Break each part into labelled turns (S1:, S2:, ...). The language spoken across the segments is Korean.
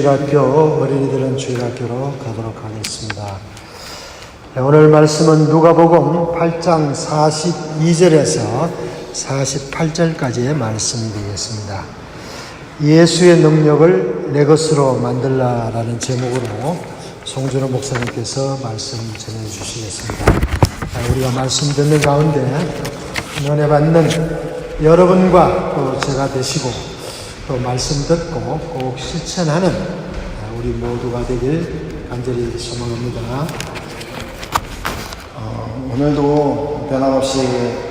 S1: 주일학교, 어린이들은 주일학교로 가도록 하겠습니다. 오늘 말씀은 누가복음 8장 42절에서 48절까지의 말씀이 되겠습니다. 예수의 능력을 내 것으로 만들라라는 제목으로 송준호 목사님께서 말씀 전해주시겠습니다. 우리가 말씀 듣는 가운데 은혜 받는 여러분과 또 제가 되시고 또 말씀 듣고 꼭 실천하는 우리 모두가 되길 간절히 소망합니다.
S2: 오늘도 변함없이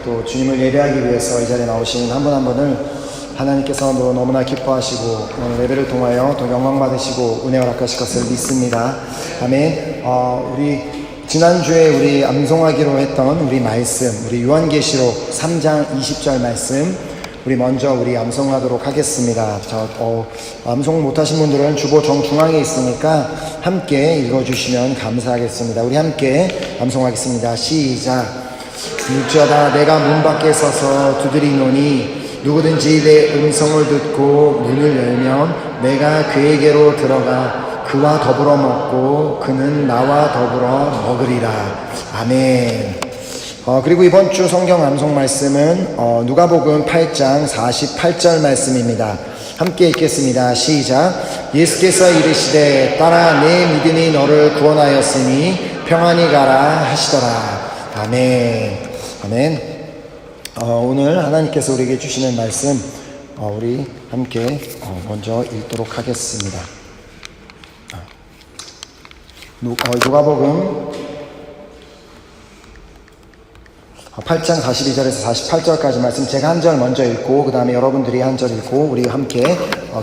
S2: 또 주님을 예배하기 위해서 이 자리에 나오신 한 분 한 분을 하나님께서 너무나 기뻐하시고 오늘 예배를 통하여 또 영광 받으시고 은혜 허락하실 것을 믿습니다. 아멘. 우리 지난주에 우리 암송하기로 했던 우리 말씀, 우리 요한계시록 3장 20절 말씀 우리 먼저 암송하도록 하겠습니다. 암송 못하신 분들은 주보 정중앙에 있으니까 함께 읽어주시면 감사하겠습니다. 우리 함께 암송하겠습니다. 시작. 일주하다 내가 문 밖에 서서 두드리노니 누구든지 내 음성을 듣고 문을 열면 내가 그에게로 들어가 그와 더불어 먹고 그는 나와 더불어 먹으리라. 아멘. 그리고 이번 주 성경 암송 말씀은 누가복음 8장 48절 말씀입니다. 함께 읽겠습니다. 시작. 예수께서 이르시되 따라 내 믿음이 너를 구원하였으니 평안히 가라 하시더라. 아멘. 아멘. 오늘 하나님께서 우리에게 주시는 말씀 우리 함께 먼저 읽도록 하겠습니다. 누가복음 8장 42절에서 48절까지 말씀 제가 한 절 먼저 읽고 그 다음에 여러분들이 한 절 읽고 우리 함께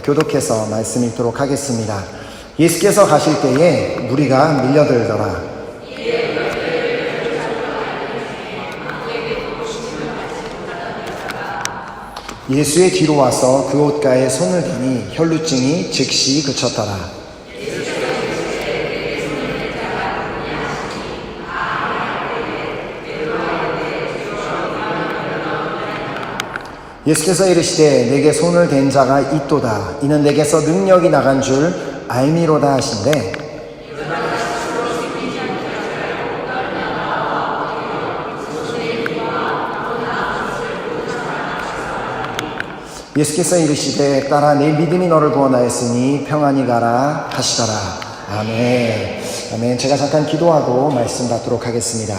S2: 교독해서 말씀 읽도록 하겠습니다. 예수께서 가실 때에 무리가 밀려들더라. 예수의 뒤로 와서 그 옷가에 손을 대니 혈루증이 즉시 그쳤더라. 예수께서 이르시되 내게 손을 댄 자가 있도다. 이는 내게서 능력이 나간 줄 알미로다 하신대. 예수께서 이르시되 따라 내 믿음이 너를 구원하였으니 평안히 가라 하시더라. 아멘. 아멘. 제가 잠깐 기도하고 말씀 받도록 하겠습니다.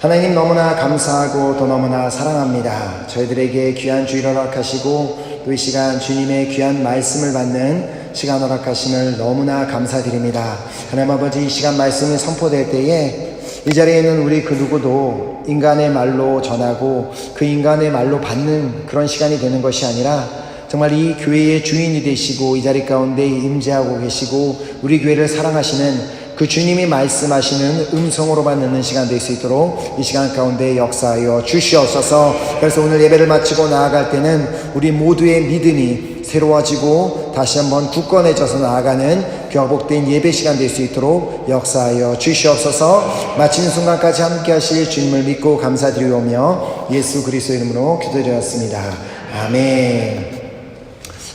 S2: 하나님 너무나 감사하고 또 너무나 사랑합니다. 저희들에게 귀한 주일 허락하시고 또 이 시간 주님의 귀한 말씀을 받는 시간 허락하심을 너무나 감사드립니다. 하나님 아버지 이 시간 말씀이 선포될 때에 이 자리에 있는 우리 그 누구도 인간의 말로 전하고 그 인간의 말로 받는 그런 시간이 되는 것이 아니라 정말 이 교회의 주인이 되시고 이 자리 가운데 임재하고 계시고 우리 교회를 사랑하시는 그 주님이 말씀하시는 음성으로만 듣는 시간 될 수 있도록 이 시간 가운데 역사하여 주시옵소서. 그래서 오늘 예배를 마치고 나아갈 때는 우리 모두의 믿음이 새로워지고 다시 한번 굳건해져서 나아가는 복된 예배 시간 될 수 있도록 역사하여 주시옵소서. 마치는 순간까지 함께 하실 주님을 믿고 감사드리오며 예수 그리스도의 이름으로 기도드렸습니다. 아멘.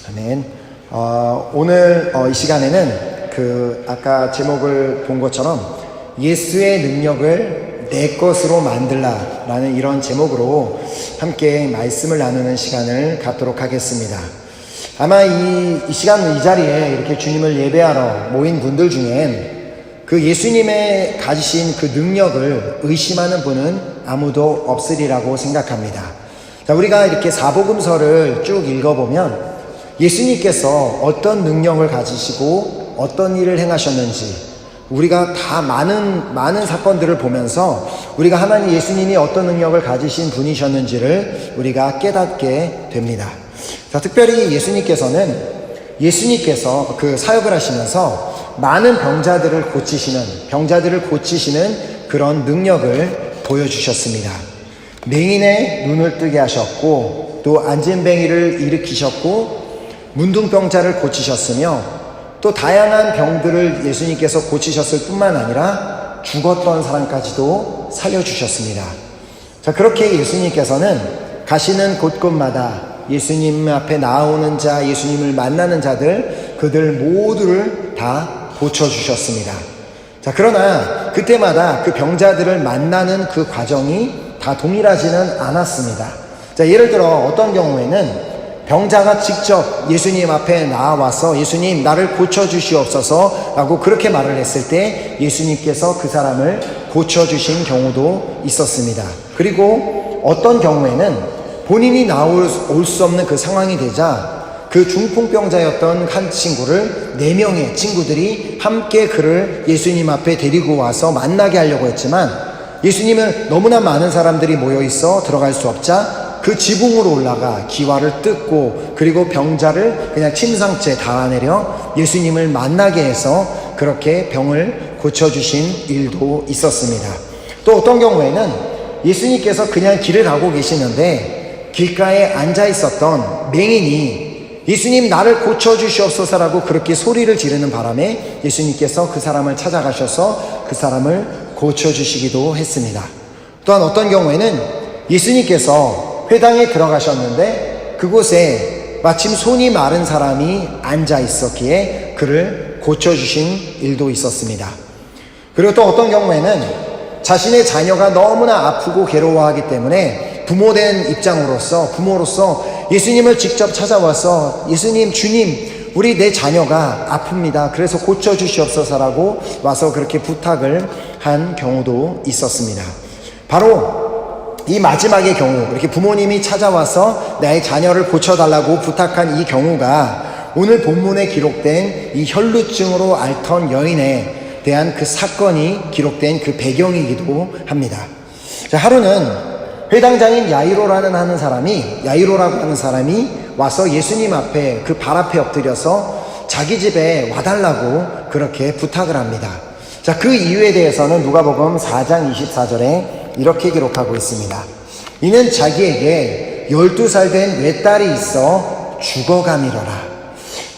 S2: 아멘. 오늘 이 시간에는 아까 제목을 본 것처럼 예수의 능력을 내 것으로 만들라 라는 이런 제목으로 함께 말씀을 나누는 시간을 갖도록 하겠습니다. 아마 이 시간 이 자리에 이렇게 주님을 예배하러 모인 분들 중엔 그 예수님의 가지신 그 능력을 의심하는 분은 아무도 없으리라고 생각합니다. 자, 우리가 이렇게 사복음서를 쭉 읽어보면 예수님께서 어떤 능력을 가지시고 어떤 일을 행하셨는지 우리가 다 많은 사건들을 보면서 우리가 하나님 예수님이 어떤 능력을 가지신 분이셨는지를 우리가 깨닫게 됩니다. 자, 특별히 예수님께서 그 사역을 하시면서 많은 병자들을 고치시는 그런 능력을 보여주셨습니다. 맹인의 눈을 뜨게 하셨고 또 안진뱅이를 일으키셨고 문둥병자를 고치셨으며 또 다양한 병들을 예수님께서 고치셨을 뿐만 아니라 죽었던 사람까지도 살려주셨습니다. 자, 그렇게 예수님께서는 가시는 곳곳마다 예수님 앞에 나오는 자, 예수님을 만나는 자들, 그들 모두를 다 고쳐주셨습니다. 자, 그러나 그때마다 그 병자들을 만나는 그 과정이 다 동일하지는 않았습니다. 자, 예를 들어 어떤 경우에는 병자가 직접 예수님 앞에 나와서 예수님 나를 고쳐주시옵소서 라고 그렇게 말을 했을 때 예수님께서 그 사람을 고쳐주신 경우도 있었습니다. 그리고 어떤 경우에는 본인이 나올 수 없는 그 상황이 되자 그 중풍병자였던 한 친구를 4명의 친구들이 함께 그를 예수님 앞에 데리고 와서 만나게 하려고 했지만 예수님은 너무나 많은 사람들이 모여있어 들어갈 수 없자 그 지붕으로 올라가 기와를 뜯고 그리고 병자를 그냥 침상째 달아내려 예수님을 만나게 해서 그렇게 병을 고쳐주신 일도 있었습니다. 또 어떤 경우에는 예수님께서 그냥 길을 가고 계시는데 길가에 앉아 있었던 맹인이 예수님 나를 고쳐주시옵소서라고 그렇게 소리를 지르는 바람에 예수님께서 그 사람을 찾아가셔서 그 사람을 고쳐주시기도 했습니다. 또한 어떤 경우에는 예수님께서 회당에 들어가셨는데 그곳에 마침 손이 마른 사람이 앉아 있었기에 그를 고쳐주신 일도 있었습니다. 그리고 또 어떤 경우에는 자신의 자녀가 너무나 아프고 괴로워하기 때문에 부모된 입장으로서 부모로서 예수님을 직접 찾아와서 예수님, 주님, 우리 내 자녀가 아픕니다. 그래서 고쳐주시옵소서라고 와서 그렇게 부탁을 한 경우도 있었습니다. 바로 이 마지막의 경우, 이렇게 부모님이 찾아와서 나의 자녀를 고쳐달라고 부탁한 이 경우가 오늘 본문에 기록된 이 혈루증으로 앓던 여인에 대한 그 사건이 기록된 그 배경이기도 합니다. 자, 하루는 회당장인 야이로라고 하는 사람이 와서 예수님 앞에 그 발 앞에 엎드려서 자기 집에 와달라고 그렇게 부탁을 합니다. 자, 그 이유에 대해서는 누가복음 4장 24절에 이렇게 기록하고 있습니다. 이는 자기에게 12살 된 외딸이 있어 죽어가미러라.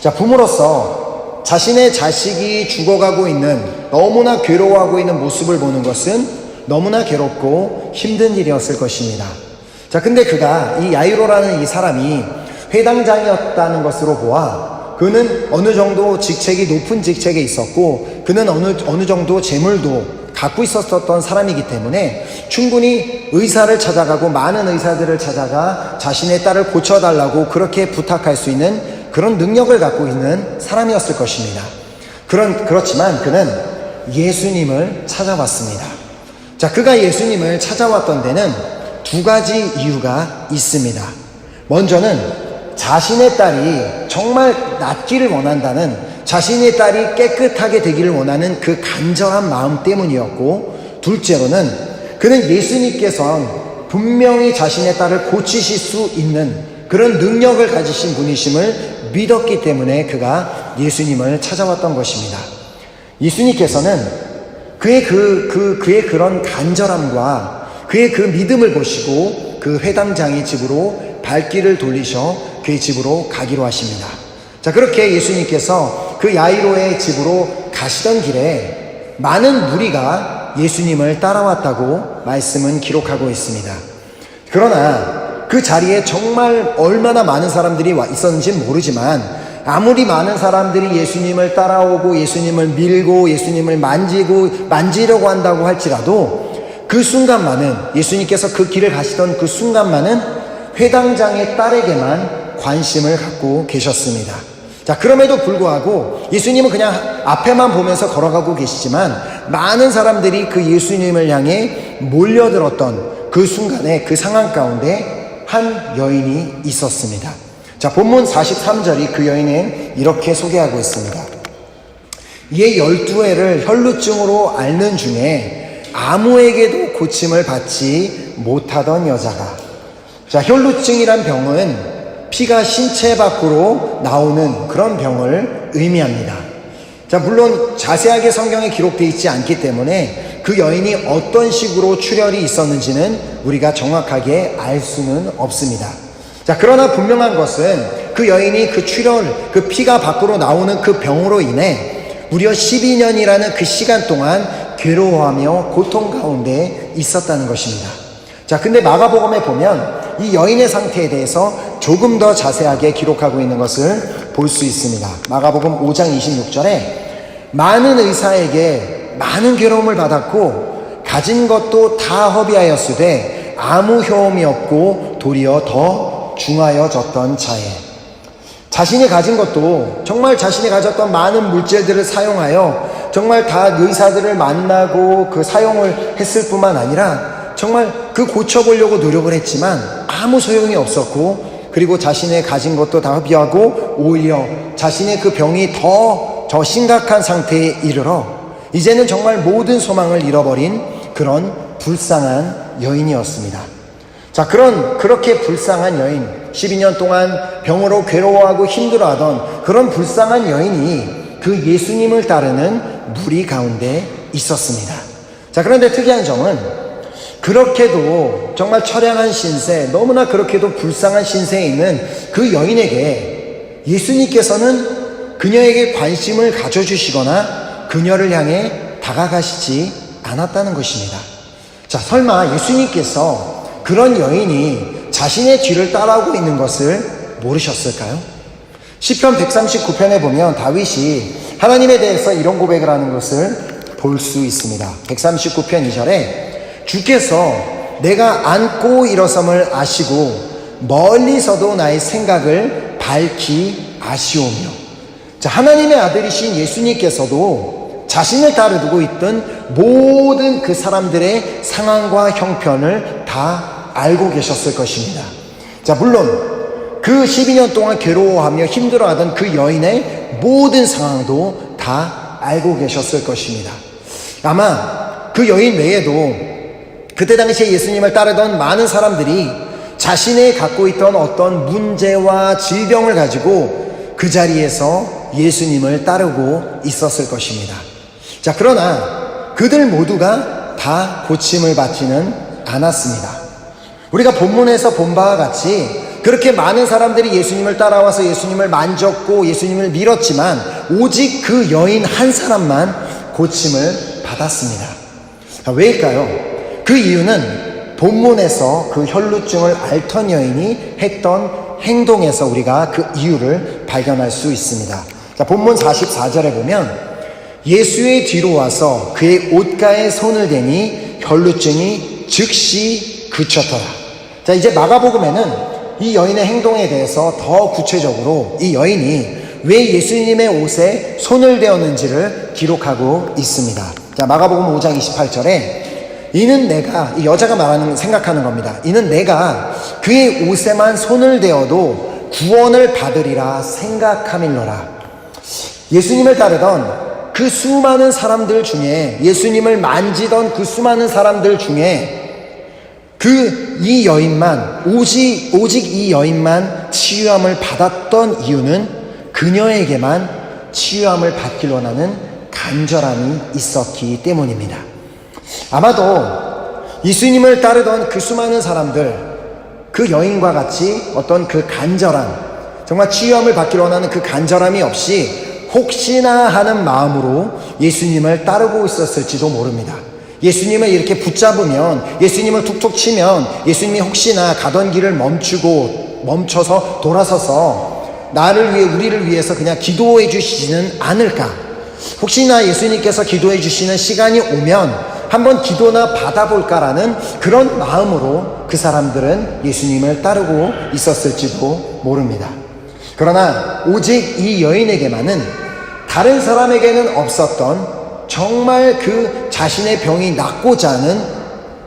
S2: 자, 부모로서 자신의 자식이 죽어가고 있는 너무나 괴로워하고 있는 모습을 보는 것은 너무나 괴롭고 힘든 일이었을 것입니다. 자, 근데 그가 이 야이로라는 이 사람이 회당장이었다는 것으로 보아 그는 어느 정도 직책이 높은 직책에 있었고 그는 어느 정도 재물도 갖고 있었던 사람이기 때문에 충분히 의사를 찾아가고 많은 의사들을 찾아가 자신의 딸을 고쳐달라고 그렇게 부탁할 수 있는 그런 능력을 갖고 있는 사람이었을 것입니다. 그렇지만 그는 예수님을 찾아왔습니다. 자, 그가 예수님을 찾아왔던 데는 2가지 이유가 있습니다. 먼저는 자신의 딸이 정말 낫기를 원한다는, 자신의 딸이 깨끗하게 되기를 원하는 그 간절한 마음 때문이었고, 둘째로는 그는 예수님께서는 분명히 자신의 딸을 고치실 수 있는 그런 능력을 가지신 분이심을 믿었기 때문에 그가 예수님을 찾아왔던 것입니다. 예수님께서는 그의 그런 간절함과 그의 그 믿음을 보시고 그 회당장의 집으로 발길을 돌리셔 그의 집으로 가기로 하십니다. 자, 그렇게 예수님께서 그 야이로의 집으로 가시던 길에 많은 무리가 예수님을 따라왔다고 말씀은 기록하고 있습니다. 그러나 그 자리에 정말 얼마나 많은 사람들이 있었는지 모르지만 아무리 많은 사람들이 예수님을 따라오고 예수님을 밀고 예수님을 만지려고 한다고 할지라도 그 순간만은, 예수님께서 그 길을 가시던 그 순간만은 회당장의 딸에게만 관심을 갖고 계셨습니다. 자, 그럼에도 불구하고 예수님은 그냥 앞에만 보면서 걸어가고 계시지만 많은 사람들이 그 예수님을 향해 몰려들었던 그 순간에 그 상황 가운데 한 여인이 있었습니다. 자, 본문 43절이 그 여인을 이렇게 소개하고 있습니다. 이에 12회를 혈루증으로 앓는 중에 아무에게도 고침을 받지 못하던 여자가, 자, 혈루증이란 병은 피가 신체 밖으로 나오는 그런 병을 의미합니다. 자, 물론 자세하게 성경에 기록되어 있지 않기 때문에 그 여인이 어떤 식으로 출혈이 있었는지는 우리가 정확하게 알 수는 없습니다. 자, 그러나 분명한 것은 그 여인이 그 출혈, 그 피가 밖으로 나오는 그 병으로 인해 무려 12년이라는 그 시간 동안 괴로워하며 고통 가운데 있었다는 것입니다. 자, 근데 마가복음에 보면 이 여인의 상태에 대해서 조금 더 자세하게 기록하고 있는 것을 볼 수 있습니다. 마가복음 5장 26절에 많은 의사에게 많은 괴로움을 받았고 가진 것도 다 허비하였으되 아무 효험이 없고 도리어 더 중하여졌던 자에, 자신이 가진 것도 정말 자신이 가졌던 많은 물질들을 사용하여 정말 다 의사들을 만나고 그 사용을 했을 뿐만 아니라 정말 그 고쳐보려고 노력을 했지만 아무 소용이 없었고, 그리고 자신의 가진 것도 다 허비하고 오히려 자신의 그 병이 더 심각한 상태에 이르러 이제는 정말 모든 소망을 잃어버린 그런 불쌍한 여인이었습니다. 자, 그렇게 불쌍한 여인, 12년 동안 병으로 괴로워하고 힘들어하던 그런 불쌍한 여인이 그 예수님을 따르는 무리 가운데 있었습니다. 자, 그런데 특이한 점은 그렇게도 정말 처량한 신세, 너무나 그렇게도 불쌍한 신세에 있는 그 여인에게 예수님께서는 그녀에게 관심을 가져주시거나 그녀를 향해 다가가시지 않았다는 것입니다. 자, 설마 예수님께서 그런 여인이 자신의 뒤를 따라오고 있는 것을 모르셨을까요? 시편 139편에 보면 다윗이 하나님에 대해서 이런 고백을 하는 것을 볼 수 있습니다. 139편 2절에 주께서 내가 앉고 일어섬을 아시고 멀리서도 나의 생각을 밝히 아시오며. 자, 하나님의 아들이신 예수님께서도 자신을 따르고 있던 모든 그 사람들의 상황과 형편을 다 알고 계셨을 것입니다. 자, 물론 그 12년 동안 괴로워하며 힘들어하던 그 여인의 모든 상황도 다 알고 계셨을 것입니다. 아마 그 여인 외에도 그때 당시에 예수님을 따르던 많은 사람들이 자신의 갖고 있던 어떤 문제와 질병을 가지고 그 자리에서 예수님을 따르고 있었을 것입니다. 자, 그러나 그들 모두가 다 고침을 받지는 않았습니다. 우리가 본문에서 본 바와 같이 그렇게 많은 사람들이 예수님을 따라와서 예수님을 만졌고 예수님을 밀었지만 오직 그 여인 한 사람만 고침을 받았습니다. 자, 왜일까요? 그 이유는 본문에서 그 혈루증을 앓던 여인이 했던 행동에서 우리가 그 이유를 발견할 수 있습니다. 자, 본문 44절에 보면 예수의 뒤로 와서 그의 옷가에 손을 대니 혈루증이 즉시 그쳤더라. 자, 이제 마가복음에는 이 여인의 행동에 대해서 더 구체적으로 이 여인이 왜 예수님의 옷에 손을 대었는지를 기록하고 있습니다. 자, 마가복음 5장 28절에 이는 내가, 이 여자가 생각하는 겁니다. 이는 내가 그의 옷에만 손을 대어도 구원을 받으리라 생각함일러라. 예수님을 따르던 그 수많은 사람들 중에, 예수님을 만지던 그 수많은 사람들 중에 이 여인만, 오직 이 여인만 치유함을 받았던 이유는 그녀에게만 치유함을 받길 원하는 간절함이 있었기 때문입니다. 아마도 예수님을 따르던 그 수많은 사람들, 그 여인과 같이 어떤 그 간절함, 정말 치유함을 받기를 원하는 그 간절함이 없이 혹시나 하는 마음으로 예수님을 따르고 있었을지도 모릅니다. 예수님을 이렇게 붙잡으면, 예수님을 툭툭 치면 예수님이 혹시나 가던 길을 멈춰서 돌아서서 나를 위해, 우리를 위해서 그냥 기도해 주시지는 않을까? 혹시나 예수님께서 기도해 주시는 시간이 오면 한번 기도나 받아볼까라는 그런 마음으로 그 사람들은 예수님을 따르고 있었을지도 모릅니다. 그러나 오직 이 여인에게만은 다른 사람에게는 없었던 정말 그 자신의 병이 낫고자 하는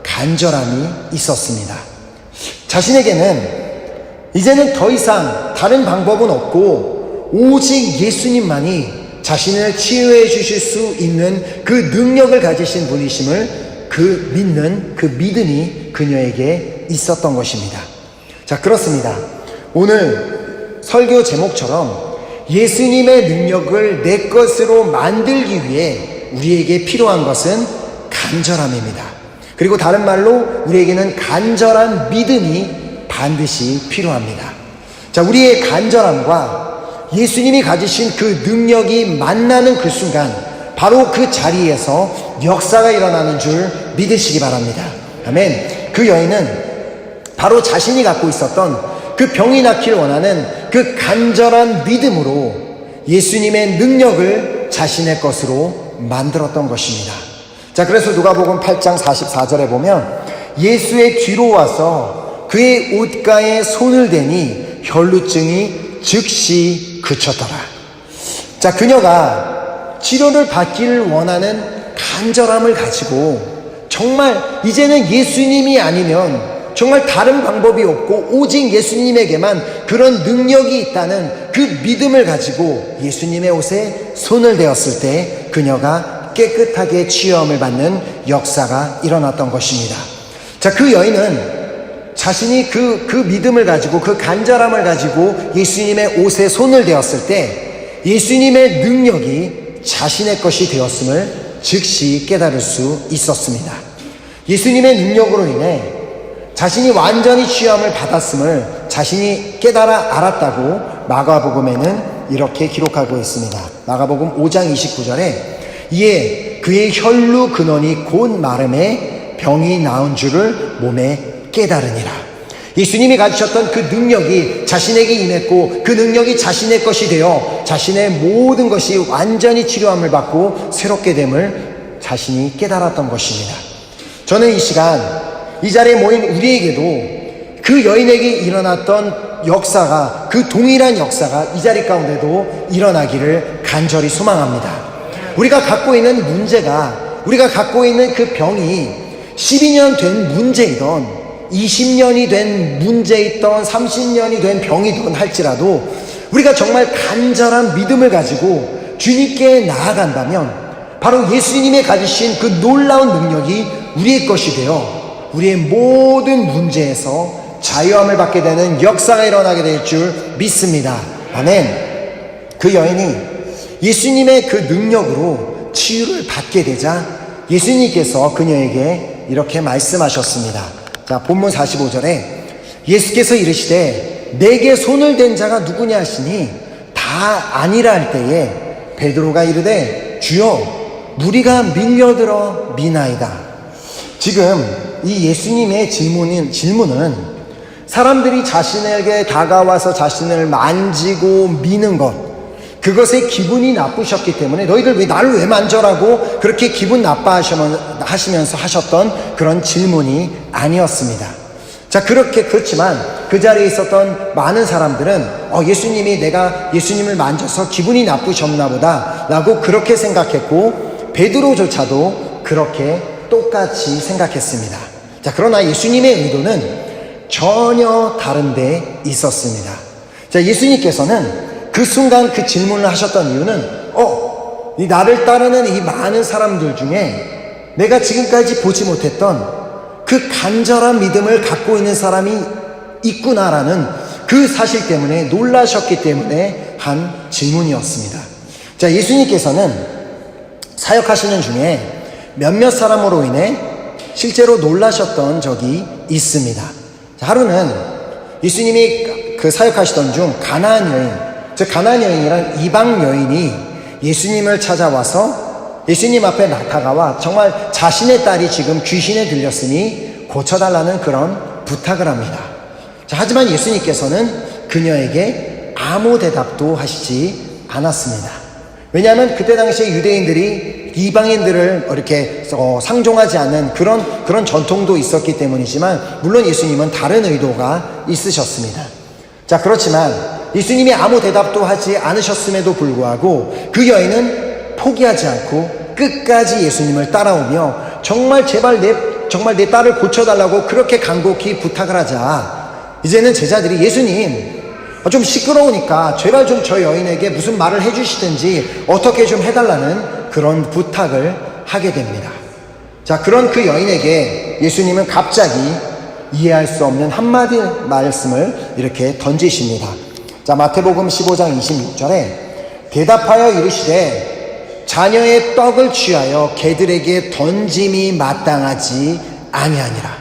S2: 간절함이 있었습니다. 자신에게는 이제는 더 이상 다른 방법은 없고 오직 예수님만이 자신을 치유해 주실 수 있는 그 능력을 가지신 분이심을 믿는 그 믿음이 그녀에게 있었던 것입니다. 자, 그렇습니다. 오늘 설교 제목처럼 예수님의 능력을 내 것으로 만들기 위해 우리에게 필요한 것은 간절함입니다. 그리고 다른 말로 우리에게는 간절한 믿음이 반드시 필요합니다. 자, 우리의 간절함과 예수님이 가지신 그 능력이 만나는 그 순간 바로 그 자리에서 역사가 일어나는 줄 믿으시기 바랍니다. 아멘. 그 여인은 바로 자신이 갖고 있었던 그 병이 낫기를 원하는 그 간절한 믿음으로 예수님의 능력을 자신의 것으로 만들었던 것입니다. 자, 그래서 누가복음 8장 44절에 보면 예수의 뒤로 와서 그의 옷가에 손을 대니 혈루증이 즉시 그쳤더라. 자, 그녀가 치료를 받기를 원하는 간절함을 가지고 정말 이제는 예수님이 아니면 정말 다른 방법이 없고 오직 예수님에게만 그런 능력이 있다는 그 믿음을 가지고 예수님의 옷에 손을 대었을 때 그녀가 깨끗하게 치유함을 받는 역사가 일어났던 것입니다. 자, 그 여인은 자신이 그 믿음을 가지고 그 간절함을 가지고 예수님의 옷에 손을 대었을 때 예수님의 능력이 자신의 것이 되었음을 즉시 깨달을 수 있었습니다. 예수님의 능력으로 인해 자신이 완전히 치유함을 받았음을 자신이 깨달아 알았다고 마가복음에는 이렇게 기록하고 있습니다. 마가복음 5장 29절에 이에 그의 혈루 근원이 곧 마름에 병이 나은 줄을 몸에 깨달으니라. 예수님이 가지셨던 그 능력이 자신에게 임했고 그 능력이 자신의 것이 되어 자신의 모든 것이 완전히 치료함을 받고 새롭게 됨을 자신이 깨달았던 것입니다. 저는 이 시간 이 자리에 모인 우리에게도 그 여인에게 일어났던 역사가 그 동일한 역사가 이 자리 가운데도 일어나기를 간절히 소망합니다. 우리가 갖고 있는 문제가 우리가 갖고 있는 그 병이 12년 된 문제이던 20년이 된 문제이던 30년이 된 병이든 할지라도 우리가 정말 간절한 믿음을 가지고 주님께 나아간다면 바로 예수님이 가지신 그 놀라운 능력이 우리의 것이 되어 우리의 모든 문제에서 자유함을 받게 되는 역사가 일어나게 될 줄 믿습니다. 아멘. 그 여인이 예수님의 그 능력으로 치유를 받게 되자 예수님께서 그녀에게 이렇게 말씀하셨습니다. 자, 본문 45절에 예수께서 이르시되 내게 손을 댄 자가 누구냐 하시니 다 아니라 할 때에 베드로가 이르되 주여 무리가 밀려들어 미나이다. 지금 이 예수님의 질문은 사람들이 자신에게 다가와서 자신을 만지고 미는 것, 그것에 기분이 나쁘셨기 때문에 너희들 나를 왜 만져라고 그렇게 기분 나빠하시면서 하셨던 그런 질문이 아니었습니다. 자, 그렇지만 그 자리에 있었던 많은 사람들은 예수님이 내가 예수님을 만져서 기분이 나쁘셨나 보다 라고 그렇게 생각했고 베드로조차도 그렇게 똑같이 생각했습니다. 자, 그러나 예수님의 의도는 전혀 다른 데 있었습니다. 자, 예수님께서는 그 순간 그 질문을 하셨던 이유는 이 나를 따르는 이 많은 사람들 중에 내가 지금까지 보지 못했던 그 간절한 믿음을 갖고 있는 사람이 있구나라는 그 사실 때문에 놀라셨기 때문에 한 질문이었습니다. 자, 예수님께서는 사역하시는 중에 몇몇 사람으로 인해 실제로 놀라셨던 적이 있습니다. 자, 하루는 예수님이 그 사역하시던 중 가나안 여인, 즉 가나안 여인이란 이방 여인이 예수님을 찾아와서 예수님 앞에 나타나와 정말 자신의 딸이 지금 귀신에 들렸으니 고쳐달라는 그런 부탁을 합니다. 자, 하지만 예수님께서는 그녀에게 아무 대답도 하시지 않았습니다. 왜냐하면 그때 당시에 유대인들이 이방인들을 이렇게 상종하지 않는 그런 전통도 있었기 때문이지만 물론 예수님은 다른 의도가 있으셨습니다. 자, 그렇지만 예수님이 아무 대답도 하지 않으셨음에도 불구하고 그 여인은 포기하지 않고 끝까지 예수님을 따라오며 정말 제발 내 딸을 고쳐달라고 그렇게 간곡히 부탁을 하자 이제는 제자들이 예수님 좀 시끄러우니까 제발 좀 저 여인에게 무슨 말을 해주시든지 어떻게 좀 해달라는 그런 부탁을 하게 됩니다. 자, 그런 그 여인에게 예수님은 갑자기 이해할 수 없는 한마디 말씀을 이렇게 던지십니다. 자, 마태복음 15장 26절에 대답하여 이르시되 자녀의 떡을 취하여 개들에게 던짐이 마땅하지 아니하니라.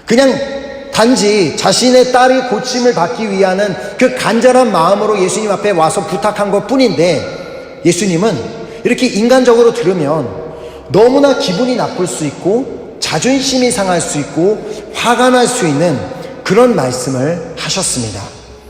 S2: 그냥 단지 자신의 딸의 고침을 받기 위한 그 간절한 마음으로 예수님 앞에 와서 부탁한 것 뿐인데 예수님은 이렇게 인간적으로 들으면 너무나 기분이 나쁠 수 있고 자존심이 상할 수 있고 화가 날 수 있는 그런 말씀을 하셨습니다.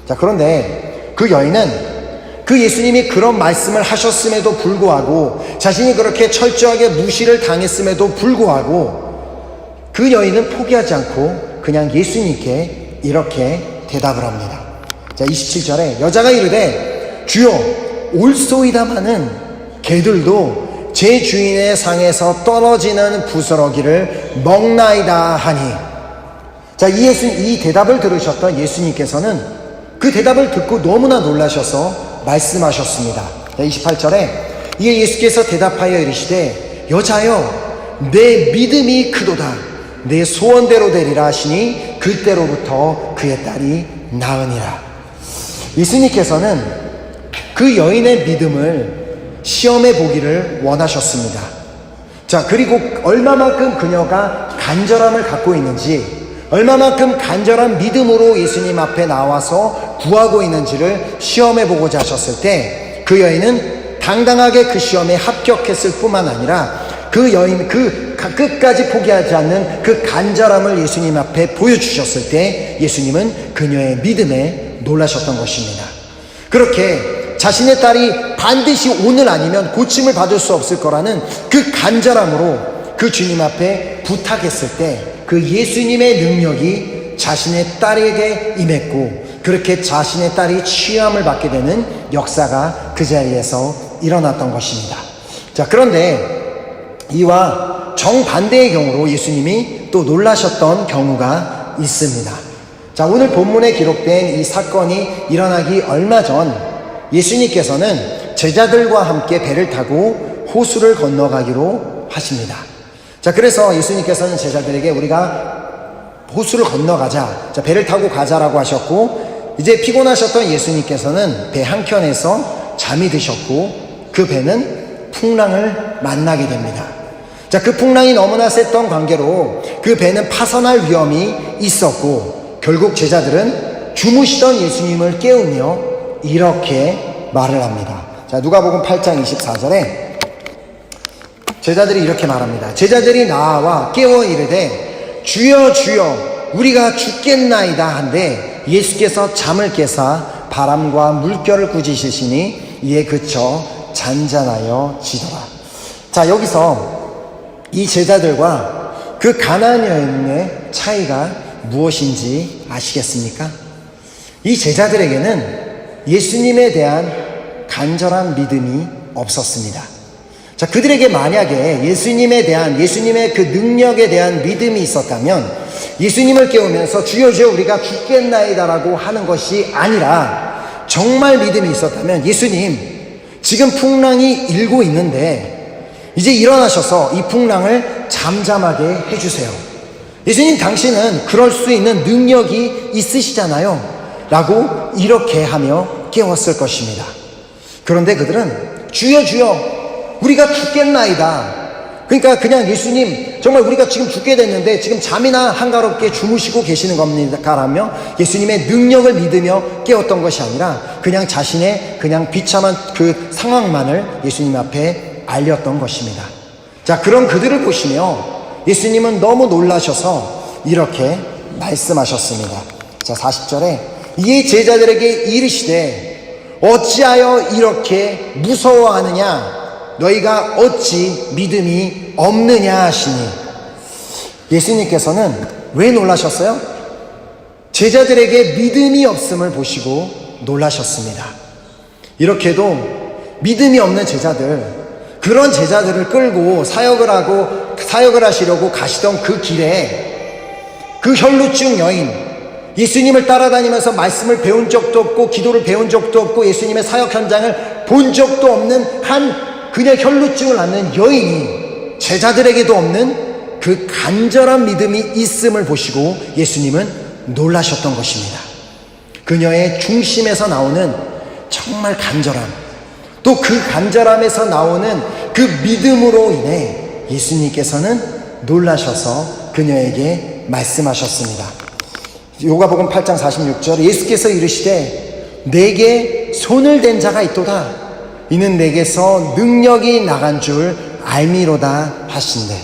S2: 자, 그런데 그 여인은 그 예수님이 그런 말씀을 하셨음에도 불구하고 자신이 그렇게 철저하게 무시를 당했음에도 불구하고 그 여인은 포기하지 않고 그냥 예수님께 이렇게 대답을 합니다. 자, 27절에 여자가 이르되 주여 올소이다마는 개들도 제 주인의 상에서 떨어지는 부스러기를 먹나이다 하니. 자, 이 대답을 들으셨던 예수님께서는 그 대답을 듣고 너무나 놀라셔서 말씀하셨습니다. 28절에 이에 예수께서 대답하여 이르시되 여자여 내 믿음이 크도다 내 소원대로 되리라 하시니 그때로부터 그의 딸이 나으니라. 예수님께서는 그 여인의 믿음을 시험해 보기를 원하셨습니다. 자, 그리고 얼마만큼 그녀가 간절함을 갖고 있는지, 얼마만큼 간절한 믿음으로 예수님 앞에 나와서 구하고 있는지를 시험해 보고자 하셨을 때 그 여인은 당당하게 그 시험에 합격했을 뿐만 아니라 그 여인 끝까지 포기하지 않는 그 간절함을 예수님 앞에 보여주셨을 때 예수님은 그녀의 믿음에 놀라셨던 것입니다. 그렇게 자신의 딸이 반드시 오늘 아니면 고침을 받을 수 없을 거라는 그 간절함으로 그 주님 앞에 부탁했을 때 그 예수님의 능력이 자신의 딸에게 임했고 그렇게 자신의 딸이 취함을 받게 되는 역사가 그 자리에서 일어났던 것입니다. 자, 그런데 이와 정반대의 경우로 예수님이 또 놀라셨던 경우가 있습니다. 자, 오늘 본문에 기록된 이 사건이 일어나기 얼마 전 예수님께서는 제자들과 함께 배를 타고 호수를 건너가기로 하십니다. 자, 그래서 예수님께서는 제자들에게 우리가 호수를 건너가자, 자, 배를 타고 가자라고 하셨고, 이제 피곤하셨던 예수님께서는 배 한켠에서 잠이 드셨고 그 배는 풍랑을 만나게 됩니다. 자, 그 풍랑이 너무나 셌던 관계로 그 배는 파선할 위험이 있었고 결국 제자들은 주무시던 예수님을 깨우며 이렇게 말을 합니다. 자, 누가복음 8장 24절에 제자들이 이렇게 말합니다. 제자들이 나와 깨워 이르되 주여 주여 우리가 죽겠나이다 한데 예수께서 잠을 깨사 바람과 물결을 꾸짖으시니 이에 그쳐 잔잔하여 지더라. 자, 여기서 이 제자들과 그 가나안 여인의 차이가 무엇인지 아시겠습니까? 이 제자들에게는 예수님에 대한 간절한 믿음이 없었습니다. 자, 그들에게 만약에 예수님에 대한, 예수님의 그 능력에 대한 믿음이 있었다면 예수님을 깨우면서 주여 주여 우리가 죽겠나이다라고 하는 것이 아니라 정말 믿음이 있었다면 예수님 지금 풍랑이 일고 있는데 이제 일어나셔서 이 풍랑을 잠잠하게 해주세요. 예수님 당신은 그럴 수 있는 능력이 있으시잖아요 라고 이렇게 하며 깨웠을 것입니다. 그런데 그들은 주여 주여 우리가 죽겠나이다. 그러니까 그냥 예수님 정말 우리가 지금 죽게 됐는데 지금 잠이나 한가롭게 주무시고 계시는 겁니까? 라며 예수님의 능력을 믿으며 깨웠던 것이 아니라 그냥 자신의 그냥 비참한 그 상황만을 예수님 앞에 알렸던 것입니다. 자, 그런 그들을 보시며 예수님은 너무 놀라셔서 이렇게 말씀하셨습니다. 자, 40절에 이에 제자들에게 이르시되 어찌하여 이렇게 무서워하느냐 너희가 어찌 믿음이 없느냐 하시니. 예수님께서는 왜 놀라셨어요? 제자들에게 믿음이 없음을 보시고 놀라셨습니다. 이렇게도 믿음이 없는 제자들, 그런 제자들을 끌고 사역을 하시려고 가시던 그 길에 그 혈루증 여인, 예수님을 따라다니면서 말씀을 배운 적도 없고 기도를 배운 적도 없고 예수님의 사역 현장을 본 적도 없는 그냥 혈루증을 앓는 여인이 제자들에게도 없는 그 간절한 믿음이 있음을 보시고 예수님은 놀라셨던 것입니다. 그녀의 중심에서 나오는 정말 간절함, 또 그 간절함에서 나오는 그 믿음으로 인해 예수님께서는 놀라셔서 그녀에게 말씀하셨습니다. 요가복음 8장 46절 예수께서 이르시되 내게 손을 댄 자가 있도다. 이는 내게서 능력이 나간 줄 알미로다 하신대.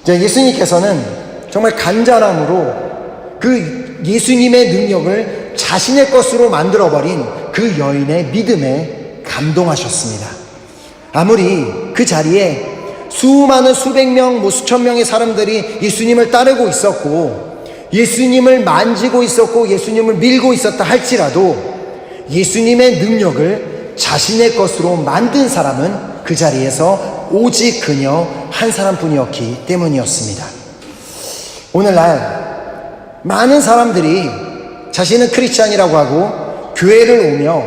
S2: 예수님께서는 정말 간절함으로 그 예수님의 능력을 자신의 것으로 만들어버린 그 여인의 믿음에 감동하셨습니다. 아무리 그 자리에 수많은 수백 명, 수천 명의 사람들이 예수님을 따르고 있었고 예수님을 만지고 있었고 예수님을 밀고 있었다 할지라도 예수님의 능력을 자신의 것으로 만든 사람은 그 자리에서 오직 그녀 한 사람뿐이었기 때문이었습니다. 오늘날 많은 사람들이 자신은 크리스찬이라고 하고 교회를 오며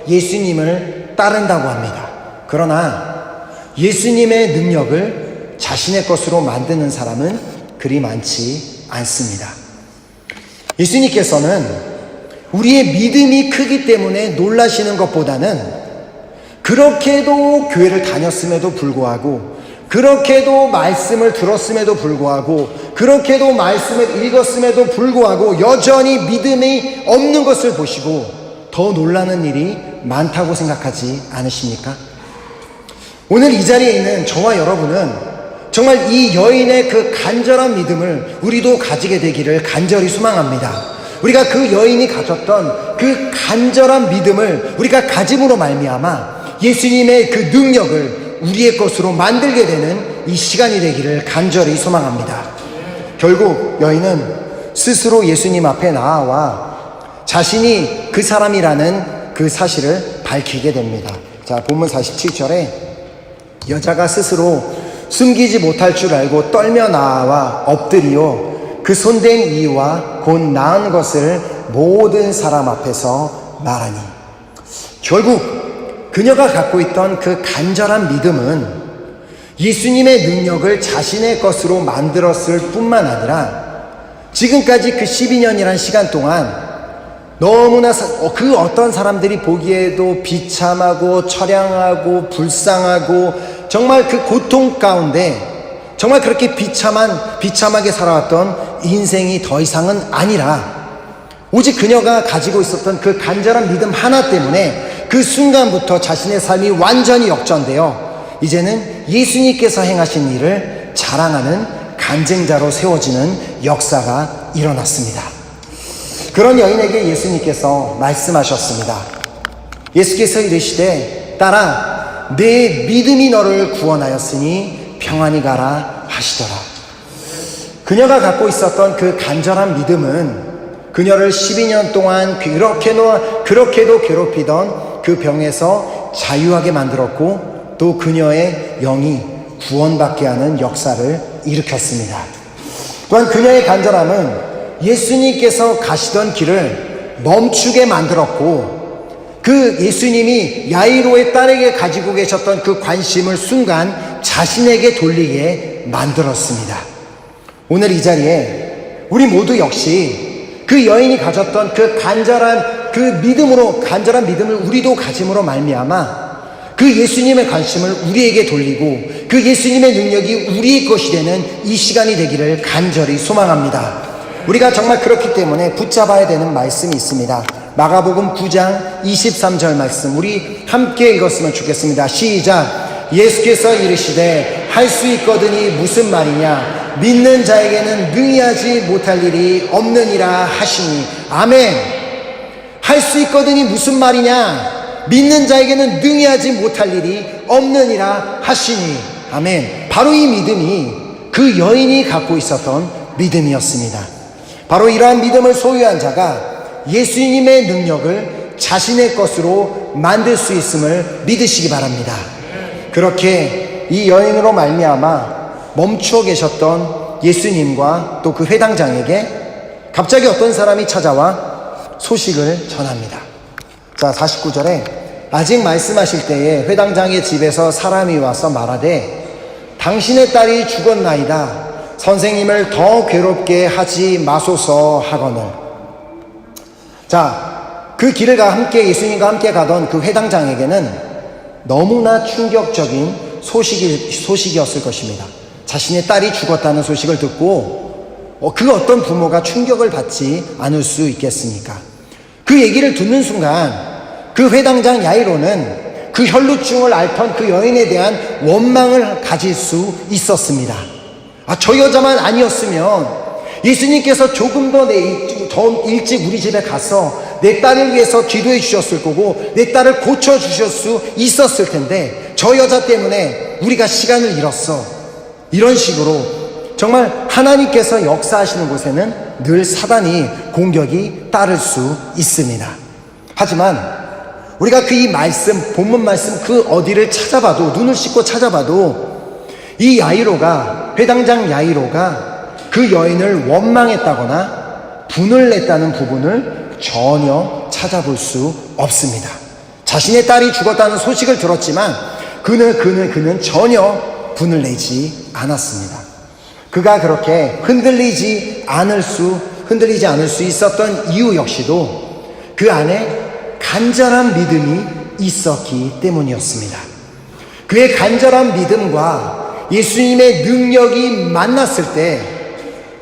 S2: 예수님을 따른다고 합니다. 그러나 예수님의 능력을 자신의 것으로 만드는 사람은 그리 많지 않습니다. 예수님께서는 우리의 믿음이 크기 때문에 놀라시는 것보다는 그렇게도 교회를 다녔음에도 불구하고 그렇게도 말씀을 들었음에도 불구하고 그렇게도 말씀을 읽었음에도 불구하고 여전히 믿음이 없는 것을 보시고 더 놀라는 일이 많다고 생각하지 않으십니까? 오늘 이 자리에 있는 저와 여러분은 정말 이 여인의 그 간절한 믿음을 우리도 가지게 되기를 간절히 소망합니다. 우리가 그 여인이 가졌던 그 간절한 믿음을 우리가 가짐으로 말미암아 예수님의 그 능력을 우리의 것으로 만들게 되는 이 시간이 되기를 간절히 소망합니다. 결국 여인은 스스로 예수님 앞에 나아와 자신이 그 사람이라는 그 사실을 밝히게 됩니다. 자, 본문 47절에 여자가 스스로 숨기지 못할 줄 알고 떨며 나와 엎드리어 그 손댄 이유와 곧 나은 것을 모든 사람 앞에서 말하니, 결국 그녀가 갖고 있던 그 간절한 믿음은 예수님의 능력을 자신의 것으로 만들었을 뿐만 아니라 지금까지 그 12년이란 시간 동안 너무나 그 어떤 사람들이 보기에도 비참하고 처량하고 불쌍하고 정말 그 고통 가운데 정말 그렇게 비참하게 살아왔던 인생이 더 이상은 아니라 오직 그녀가 가지고 있었던 그 간절한 믿음 하나 때문에 그 순간부터 자신의 삶이 완전히 역전되어 이제는 예수님께서 행하신 일을 자랑하는 간증자로 세워지는 역사가 일어났습니다. 그런 여인에게 예수님께서 말씀하셨습니다. 예수께서 이르시되 딸아, 내 믿음이 너를 구원하였으니 평안히 가라 하시더라. 그녀가 갖고 있었던 그 간절한 믿음은 그녀를 12년 동안 그렇게도 괴롭히던 그 병에서 자유하게 만들었고 또 그녀의 영이 구원받게 하는 역사를 일으켰습니다. 또한 그녀의 간절함은 예수님께서 가시던 길을 멈추게 만들었고 그 예수님이 야이로의 딸에게 가지고 계셨던 그 관심을 순간 자신에게 돌리게 만들었습니다. 오늘 이 자리에 우리 모두 역시 그 여인이 가졌던 그 간절한 믿음을 우리도 가짐으로 말미암아 그 예수님의 관심을 우리에게 돌리고 그 예수님의 능력이 우리의 것이 되는 이 시간이 되기를 간절히 소망합니다. 우리가 정말 그렇기 때문에 붙잡아야 되는 말씀이 있습니다. 마가복음 9장 23절 말씀 우리 함께 읽었으면 좋겠습니다. 시작. 예수께서 이르시되 할 수 있거든이 무슨 말이냐, 믿는 자에게는 능히 하지 못할 일이 없느니라 하시니. 아멘. 할 수 있거든이 무슨 말이냐, 믿는 자에게는 능히 하지 못할 일이 없느니라 하시니. 아멘. 바로 이 믿음이 그 여인이 갖고 있었던 믿음이었습니다. 바로 이러한 믿음을 소유한 자가 예수님의 능력을 자신의 것으로 만들 수 있음을 믿으시기 바랍니다. 그렇게 이 여인으로 말미암아 멈추어 계셨던 예수님과 또 그 회당장에게 갑자기 어떤 사람이 찾아와 소식을 전합니다. 자, 49절에 아직 말씀하실 때에 회당장의 집에서 사람이 와서 말하되 당신의 딸이 죽었나이다. 선생님을 더 괴롭게 하지 마소서 하거늘. 자, 그 길을 함께 예수님과 함께 가던 그 회당장에게는 너무나 충격적인 소식이었을 것입니다. 자신의 딸이 죽었다는 소식을 듣고 그 어떤 부모가 충격을 받지 않을 수 있겠습니까? 그 얘기를 듣는 순간 그 회당장 야이로는 그 혈루증을 앓던 그 여인에 대한 원망을 가질 수 있었습니다. 저 여자만 아니었으면 예수님께서 조금 더 일찍 우리 집에 가서 내 딸을 위해서 기도해 주셨을 거고 내 딸을 고쳐주실 수 있었을 텐데 저 여자 때문에 우리가 시간을 잃었어. 이런 식으로 정말 하나님께서 역사하시는 곳에는 늘 사단이 공격이 따를 수 있습니다. 하지만 우리가 그 이 말씀, 본문 말씀 그 어디를 찾아봐도, 눈을 씻고 찾아봐도 이 야이로가, 회당장 야이로가 그 여인을 원망했다거나 분을 냈다는 부분을 전혀 찾아볼 수 없습니다. 자신의 딸이 죽었다는 소식을 들었지만 그는 전혀 분을 내지 않았습니다. 그가 그렇게 흔들리지 않을 수 있었던 이유 역시도 그 안에 간절한 믿음이 있었기 때문이었습니다. 그의 간절한 믿음과 예수님의 능력이 만났을 때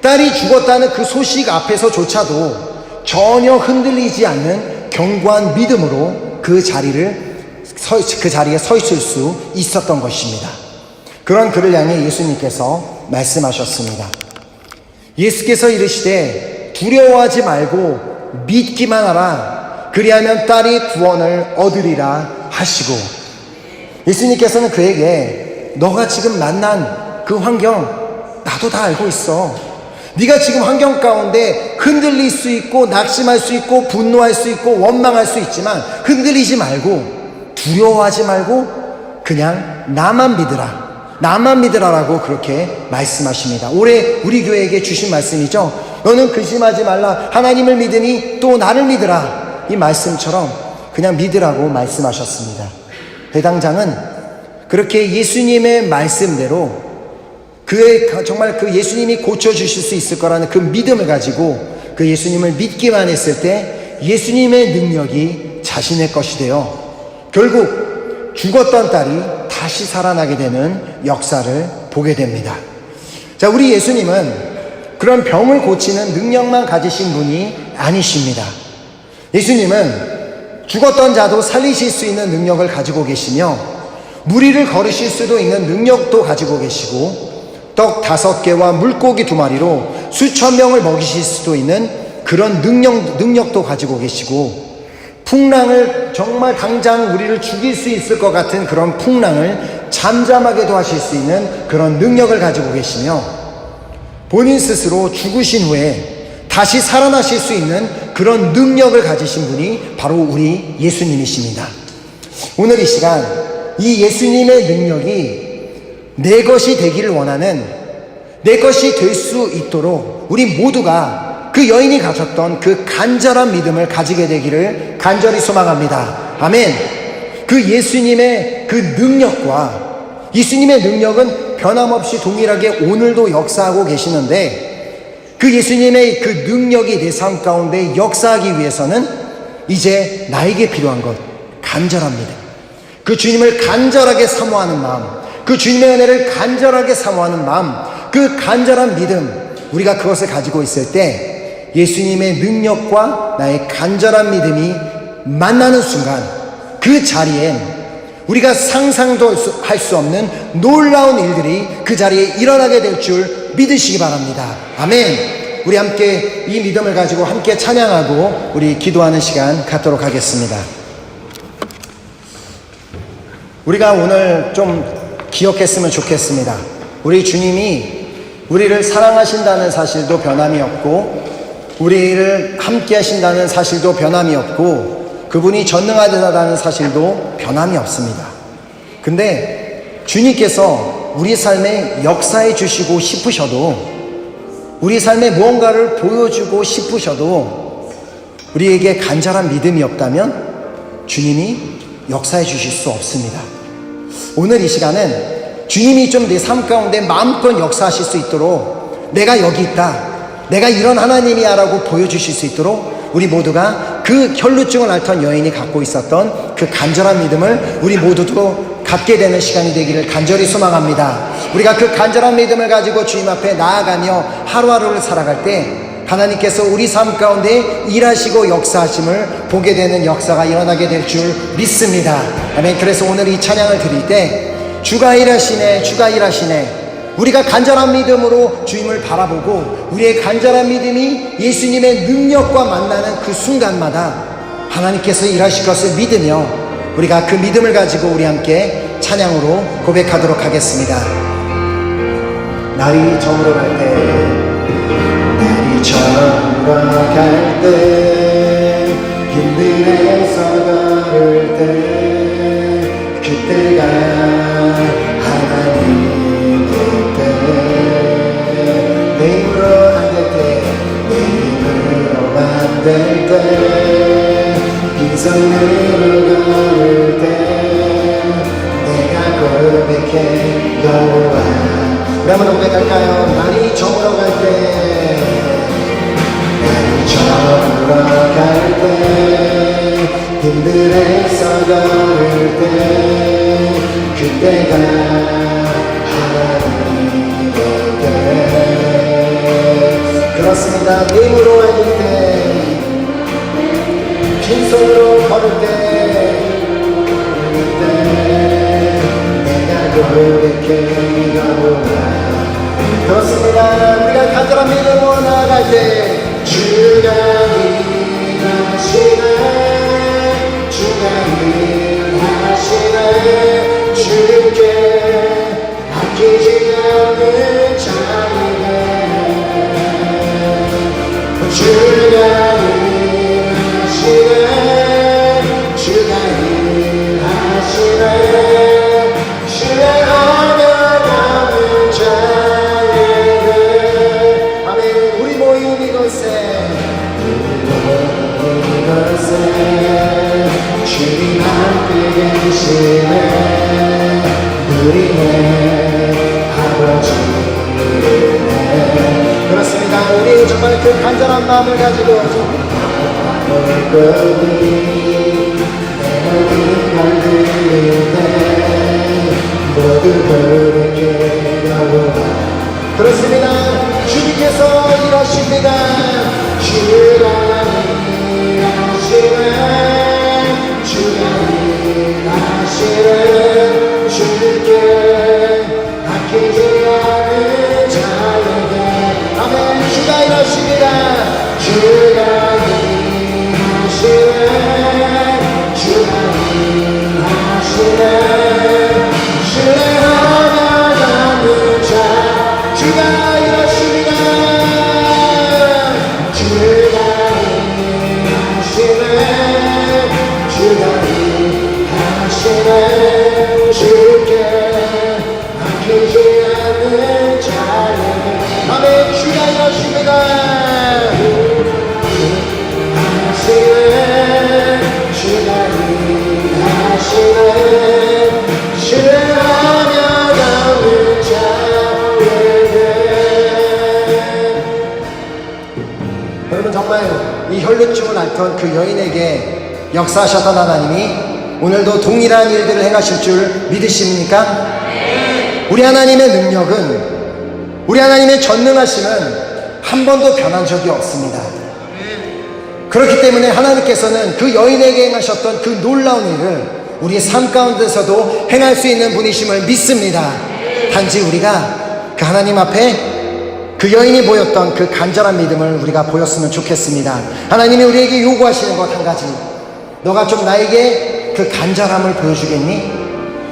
S2: 딸이 죽었다는 그 소식 앞에서조차도 전혀 흔들리지 않는 견고한 믿음으로 그 자리에 서 있을 수 있었던 것입니다. 그런 그를 향해 예수님께서 말씀하셨습니다. 예수께서 이르시되 두려워하지 말고 믿기만 하라. 그리하면 딸이 구원을 얻으리라 하시고, 예수님께서는 그에게 너가 지금 만난 그 환경 나도 다 알고 있어. 네가 지금 환경 가운데 흔들릴 수 있고 낙심할 수 있고 분노할 수 있고 원망할 수 있지만 흔들리지 말고 두려워하지 말고 그냥 나만 믿으라라고 그렇게 말씀하십니다. 올해 우리 교회에게 주신 말씀이죠. 너는 근심하지 말라. 하나님을 믿으니 또 나를 믿으라. 이 말씀처럼 그냥 믿으라고 말씀하셨습니다. 회당장은 그렇게 예수님의 말씀대로 정말 그 예수님이 고쳐주실 수 있을 거라는 그 믿음을 가지고 그 예수님을 믿기만 했을 때 예수님의 능력이 자신의 것이 되어 결국 죽었던 딸이 다시 살아나게 되는 역사를 보게 됩니다. 자, 우리 예수님은 그런 병을 고치는 능력만 가지신 분이 아니십니다. 예수님은 죽었던 자도 살리실 수 있는 능력을 가지고 계시며 무리를 걸으실 수도 있는 능력도 가지고 계시고 떡 5개와 물고기 2마리로 수천 명을 먹이실 수도 있는 그런 능력도 가지고 계시고 풍랑을 정말 당장 우리를 죽일 수 있을 것 같은 그런 풍랑을 잠잠하게도 하실 수 있는 그런 능력을 가지고 계시며 본인 스스로 죽으신 후에 다시 살아나실 수 있는 그런 능력을 가지신 분이 바로 우리 예수님이십니다. 오늘 이 시간 이 예수님의 능력이 내 것이 되기를 원하는, 내 것이 될 수 있도록 우리 모두가 그 여인이 가졌던 그 간절한 믿음을 가지게 되기를 간절히 소망합니다. 아멘. 그 예수님의 그 능력과 예수님의 능력은 변함없이 동일하게 오늘도 역사하고 계시는데 그 예수님의 그 능력이 내 삶 가운데 역사하기 위해서는 이제 나에게 필요한 것, 간절한 믿음. 그 주님을 간절하게 사모하는 마음, 그 주님의 은혜를 간절하게 사모하는 마음, 그 간절한 믿음, 우리가 그것을 가지고 있을 때 예수님의 능력과 나의 간절한 믿음이 만나는 순간 그 자리엔 우리가 상상도 할 수 없는 놀라운 일들이 그 자리에 일어나게 될 줄 믿으시기 바랍니다. 아멘. 우리 함께 이 믿음을 가지고 함께 찬양하고 우리 기도하는 시간 갖도록 하겠습니다. 우리가 오늘 좀 기억했으면 좋겠습니다. 우리 주님이 우리를 사랑하신다는 사실도 변함이 없고 우리를 함께 하신다는 사실도 변함이 없고 그분이 전능하다는 사실도 변함이 없습니다. 근데 주님께서 우리 삶에 역사해 주시고 싶으셔도 우리 삶에 무언가를 보여주고 싶으셔도 우리에게 간절한 믿음이 없다면 주님이 역사해 주실 수 없습니다. 오늘 이 시간은 주님이 좀 내 삶 가운데 마음껏 역사하실 수 있도록 내가 여기 있다, 내가 이런 하나님이야 라고 보여주실 수 있도록 우리 모두가 그 혈루증을 앓던 여인이 갖고 있었던 그 간절한 믿음을 우리 모두도 갖게 되는 시간이 되기를 간절히 소망합니다. 우리가 그 간절한 믿음을 가지고 주님 앞에 나아가며 하루하루를 살아갈 때 하나님께서 우리 삶 가운데 일하시고 역사하심을 보게 되는 역사가 일어나게 될 줄 믿습니다. 아멘. 그래서 오늘 이 찬양을 드릴 때 주가 일하시네, 주가 일하시네, 우리가 간절한 믿음으로 주님을 바라보고 우리의 간절한 믿음이 예수님의 능력과 만나는 그 순간마다 하나님께서 일하실 것을 믿으며 우리가 그 믿음을 가지고 우리 함께 찬양으로 고백하도록 하겠습니다. 날이 저물어갈 때, 날이 저물어갈 때, 길들에서 걸을 때, 그때가 하나님의 때, 내 힘으로 안 될 때, 내 힘으로 안 될 때, 빈손으로 걸을 때, 내가 고백해 여호와. 우리 한번 고백할까요? 날이 저물어갈 때, 날이 저물어갈 때, 힘들에서 걸을 때, 그때가 하나님의 때. 그렇습니다. 내 힘으로 할 때, 빈손으로 걸을 때, 내가 고백해 여호와. 그렇습니다. 우리가 간절한 믿음으로 나아갈 때 주가 일하시네, 주가 일하시네, 주께 아끼지 않는 자에게 주가 일하시네, 주가 일하시네, 신뢰하며 남은 자에게. 아멘. 우리 모임 이곳에 주님 함께 계시네, 우리네 아버지네. 그렇습니다. 우리 정말 그 간절한 마음을 가지고 모두 고백해 여호와. 그렇습니다. 주님께서 일하십니다. 주가 일하시네, 주가 일하시네, 주께 아끼지 않은 자에게. 아멘. 주가 일하십니다. 주가 일하시네, 주가 일하시네, 신뢰하며 남은 자. 주가 일하십니다. 주가 일하시네, 주가 일하시네, 주께 아끼지 않는 자에게. 아멘. 주가 일하십니다. 주가 일하시네, 신뢰하며 남은 자에게. 여러분, 정말 이 혈루증을 앓던 그 여인에게 역사하셨던 하나님이 오늘도 동일한 일들을 행하실 줄 믿으십니까? 우리 하나님의 능력은, 우리 하나님의 전능하심은 한 번도 변한 적이 없습니다. 그렇기 때문에 하나님께서는 그 여인에게 행하셨던 그 놀라운 일을 우리의 삶 가운데서도 행할 수 있는 분이심을 믿습니다. 단지 우리가 그 하나님 앞에 그 여인이 보였던 그 간절한 믿음을 우리가 보였으면 좋겠습니다. 하나님이 우리에게 요구하시는 것 한 가지, 너가 좀 나에게 그 간절함을 보여주겠니?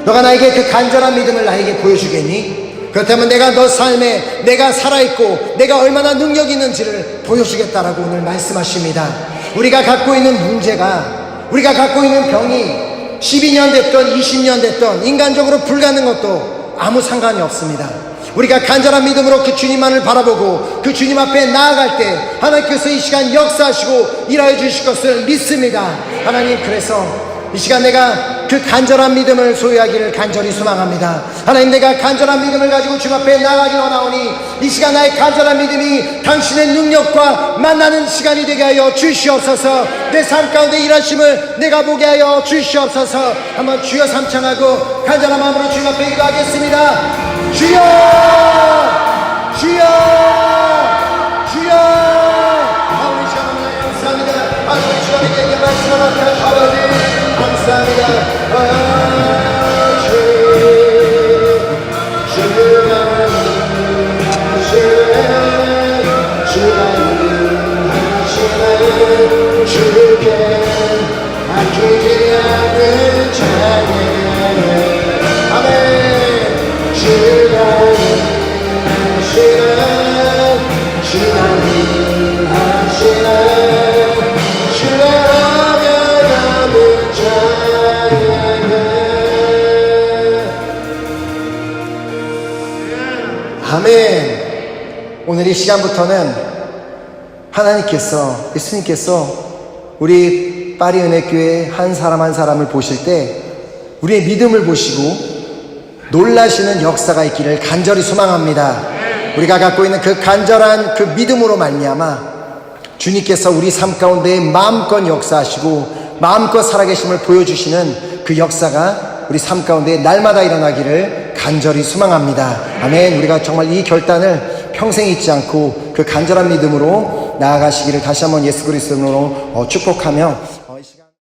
S2: 너가 나에게 그 간절한 믿음을 나에게 보여주겠니? 그렇다면 내가 너 삶에 내가 살아있고 내가 얼마나 능력이 있는지를 보여주겠다라고 오늘 말씀하십니다. 우리가 갖고 있는 문제가, 우리가 갖고 있는 병이 12년 됐던 20년 됐던 인간적으로 불가능한 것도 아무 상관이 없습니다. 우리가 간절한 믿음으로 그 주님만을 바라보고 그 주님 앞에 나아갈 때 하나님께서 이 시간 역사하시고 일하여 주실 것을 믿습니다. 하나님, 그래서 이 시간 내가 그 간절한 믿음을 소유하기를 간절히 소망합니다. 하나님, 내가 간절한 믿음을 가지고 주님 앞에 나아가기 원하오니 이 시간 나의 간절한 믿음이 당신의 능력과 만나는 시간이 되게 하여 주시옵소서. 내 삶 가운데 일하심을 내가 보게 하여 주시옵소서. 한번 주여 삼창하고 간절한 마음으로 주님 앞에 기도하겠습니다. 주여, 주여, 주여. 아버지, 시간을 감사합니다. 아버지, 주님에게 말씀을 하시는 아버지 감사합니다. 주가 당신은 주께 아끼지 않는 자에게 아멘 주님 하시는 주님 하시는 주의 아멘 자에게 아멘. 오늘 이 시간부터는 하나님께서, 예수님께서 우리 파리 은혜교회 한 사람 한 사람을 보실 때 우리의 믿음을 보시고 놀라시는 역사가 있기를 간절히 소망합니다. 우리가 갖고 있는 그 간절한 그 믿음으로 말미암아 주님께서 우리 삶 가운데 마음껏 역사하시고 마음껏 살아계심을 보여주시는 그 역사가 우리 삶 가운데 날마다 일어나기를 간절히 소망합니다. 아멘. 우리가 정말 이 결단을 평생 잊지 않고 그 간절한 믿음으로 나아가시기를 다시 한번 예수 그리스도로 축복하며